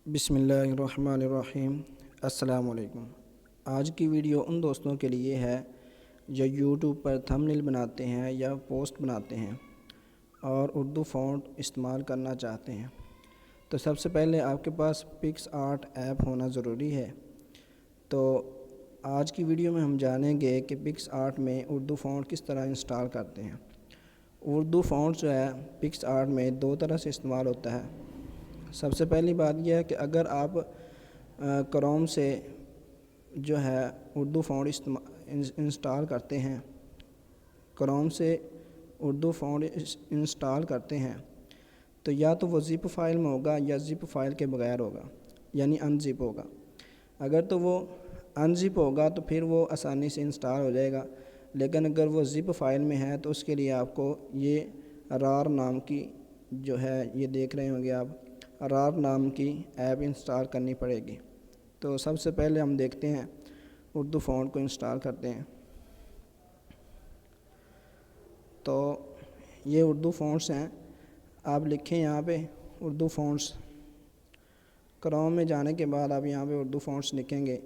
بسم اللہ الرحمن الرحیم۔ السلام علیکم۔ آج کی ویڈیو ان دوستوں کے لیے ہے جو یوٹیوب پر تھمبنیل بناتے ہیں یا پوسٹ بناتے ہیں اور اردو فونٹ استعمال کرنا چاہتے ہیں۔ تو سب سے پہلے آپ کے پاس پکس آرٹ ایپ ہونا ضروری ہے۔ تو آج کی ویڈیو میں ہم جانیں گے کہ پکس آرٹ میں اردو فونٹ کس طرح انسٹال کرتے ہیں۔ اردو فونٹ جو ہے پکس آرٹ میں دو طرح سے استعمال ہوتا ہے۔ سب سے پہلی بات یہ ہے کہ اگر آپ کروم سے جو ہے اردو فونٹ انسٹال کرتے ہیں، کروم سے اردو فونٹ انسٹال کرتے ہیں تو یا تو وہ زپ فائل میں ہوگا یا زپ فائل کے بغیر ہوگا، یعنی ان زپ ہوگا۔ اگر تو وہ ان زپ ہوگا تو پھر وہ آسانی سے انسٹال ہو جائے گا، لیکن اگر وہ زپ فائل میں ہے تو اس کے لیے آپ کو یہ رار نام کی جو ہے، یہ دیکھ رہے ہوں گے آپ، رار نام کی ایپ انسٹال کرنی پڑے گی۔ تو سب سے پہلے ہم دیکھتے ہیں اردو فونٹ کو انسٹال کرتے ہیں۔ تو یہ اردو فونٹس ہیں، آپ لکھیں یہاں پہ اردو فونٹس، کروم میں جانے کے بعد آپ یہاں پہ اردو فونٹس لکھیں گے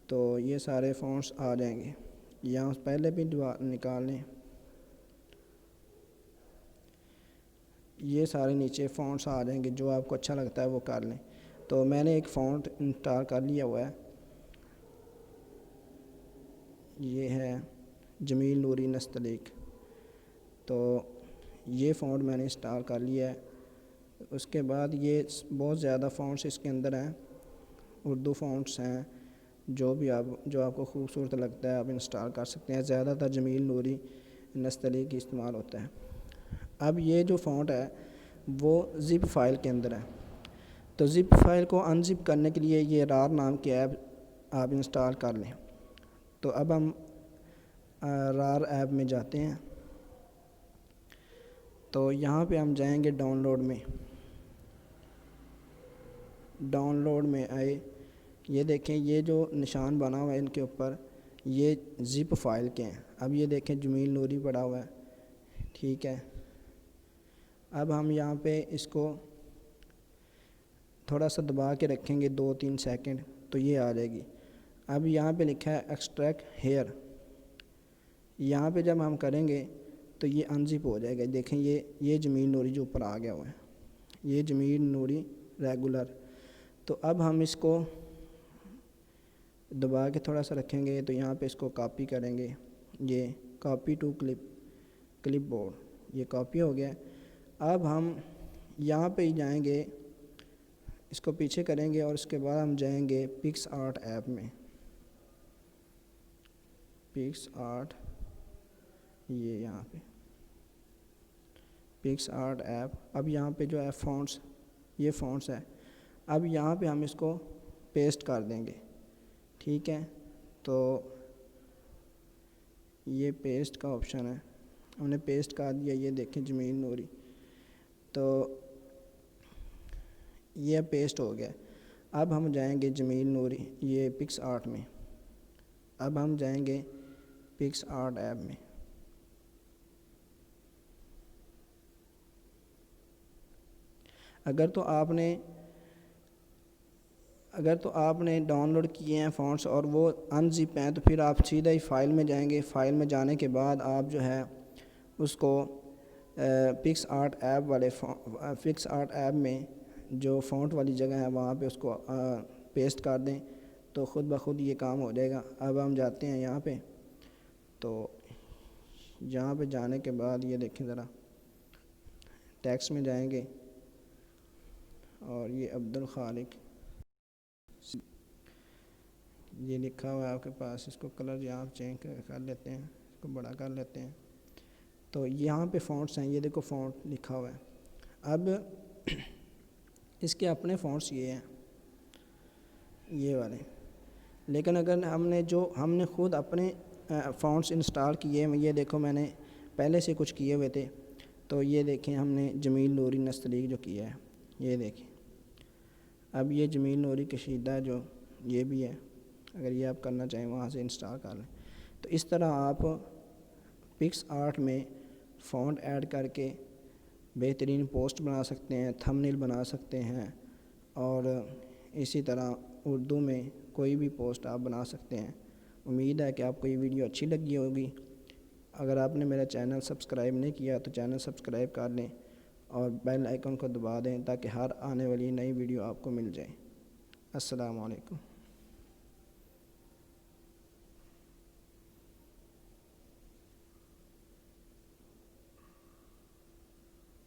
تو یہ سارے فونٹس آ جائیں گے۔ یہاں پہلے بھی نکال لیں، یہ سارے نیچے فونٹس آ جائیں گے، جو آپ کو اچھا لگتا ہے وہ کر لیں۔ تو میں نے ایک فونٹ انسٹال کر لیا ہوا ہے، یہ ہے جمیل نوری نستعلیق۔ تو یہ فونٹ میں نے انسٹال کر لیا ہے۔ اس کے بعد یہ بہت زیادہ فونٹس اس کے اندر ہیں، اردو فونٹس ہیں، جو آپ کو خوبصورت لگتا ہے آپ انسٹال کر سکتے ہیں۔ زیادہ تر جمیل نوری نستعلیق کی استعمال ہوتا ہے۔ اب یہ جو فونٹ ہے وہ زپ فائل کے اندر ہے، تو زپ فائل کو ان زپ کرنے کے لیے یہ رار نام کی ایپ آپ انسٹال کر لیں۔ تو اب ہم رار ایپ میں جاتے ہیں، تو یہاں پہ ہم جائیں گے ڈاؤن لوڈ میں۔ ڈاؤن لوڈ میں آئے، یہ دیکھیں یہ جو نشان بنا ہوا ہے ان کے اوپر، یہ زپ فائل کے ہیں۔ اب یہ دیکھیں جمیل نوری پڑا ہوا ہے، ٹھیک ہے۔ اب ہم یہاں پہ اس کو تھوڑا سا دبا کے رکھیں گے 2-3 سیکنڈ تو یہ آ جائے گی۔ اب یہاں پہ لکھا ہے ایکسٹریکٹ ہیئر، یہاں پہ جب ہم کریں گے تو یہ انزپ ہو جائے گا۔ دیکھیں یہ جمیل نوری جو اوپر آ گیا ہوا ہے، یہ جمیل نوری ریگولر۔ تو اب ہم اس کو دبا کے تھوڑا سا رکھیں گے تو یہاں پہ اس کو کاپی کریں گے، یہ کاپی ٹو کلپ بورڈ، یہ کاپی ہو گیا۔ اب ہم یہاں پہ ہی جائیں گے، اس کو پیچھے کریں گے اور اس کے بعد ہم جائیں گے پکس آرٹ ایپ میں۔ پکس آرٹ، یہ یہاں پہ پکس آرٹ ایپ۔ اب یہاں پہ جو ہے فونٹس، یہ فونٹس ہے۔ اب یہاں پہ ہم اس کو پیسٹ کر دیں گے، ٹھیک ہے۔ تو یہ پیسٹ کا آپشن ہے، ہم نے پیسٹ کر دیا، یہ دیکھیں جمیل نوری، تو یہ پیسٹ ہو گیا۔ اب ہم جائیں گے جمیل نوری یہ پکس آرٹ میں، اب ہم جائیں گے پکس آرٹ ایپ میں۔ اگر تو آپ نے ڈاؤن لوڈ کیے ہیں فونٹس اور وہ ان زپ ہیں تو پھر آپ سیدھا ہی فائل میں جائیں گے۔ فائل میں جانے کے بعد آپ جو ہے اس کو پکس آرٹ ایپ میں جو فونٹ والی جگہ ہے وہاں پہ اس کو پیسٹ کر دیں تو خود بخود یہ کام ہو جائے گا۔ اب ہم جاتے ہیں یہاں پہ، تو یہاں پہ جانے کے بعد یہ دیکھیں ذرا، ٹیکسٹ میں جائیں گے اور یہ عبدالخالق یہ لکھا ہوا ہے آپ کے پاس، اس کو کلر یہاں چینج کر لیتے ہیں، اس کو بڑا کر لیتے ہیں۔ تو یہاں پہ فونٹس ہیں، یہ دیکھو فونٹ لکھا ہوا ہے۔ اب اس کے اپنے فونٹس یہ ہیں، یہ والے، لیکن اگر ہم نے خود اپنے فونٹس انسٹال کیے ہیں، یہ دیکھو میں نے پہلے سے کچھ کیے ہوئے تھے، تو یہ دیکھیں ہم نے جمیل نوری نستعلیق جو کیا ہے، یہ دیکھیں۔ اب یہ جمیل نوری کشیدہ جو یہ بھی ہے، اگر یہ آپ کرنا چاہیں وہاں سے انسٹال کر لیں۔ تو اس طرح آپ پکس آرٹ میں فونٹ ایڈ کر کے بہترین پوسٹ بنا سکتے ہیں، تھمبنیل بنا سکتے ہیں اور اسی طرح اردو میں کوئی بھی پوسٹ آپ بنا سکتے ہیں۔ امید ہے کہ آپ کو یہ ویڈیو اچھی لگی ہوگی۔ اگر آپ نے میرا چینل سبسکرائب نہیں کیا تو چینل سبسکرائب کر لیں اور بیل آئیکن کو دبا دیں تاکہ ہر آنے والی نئی ویڈیو آپ کو مل جائے۔ السلام علیکم۔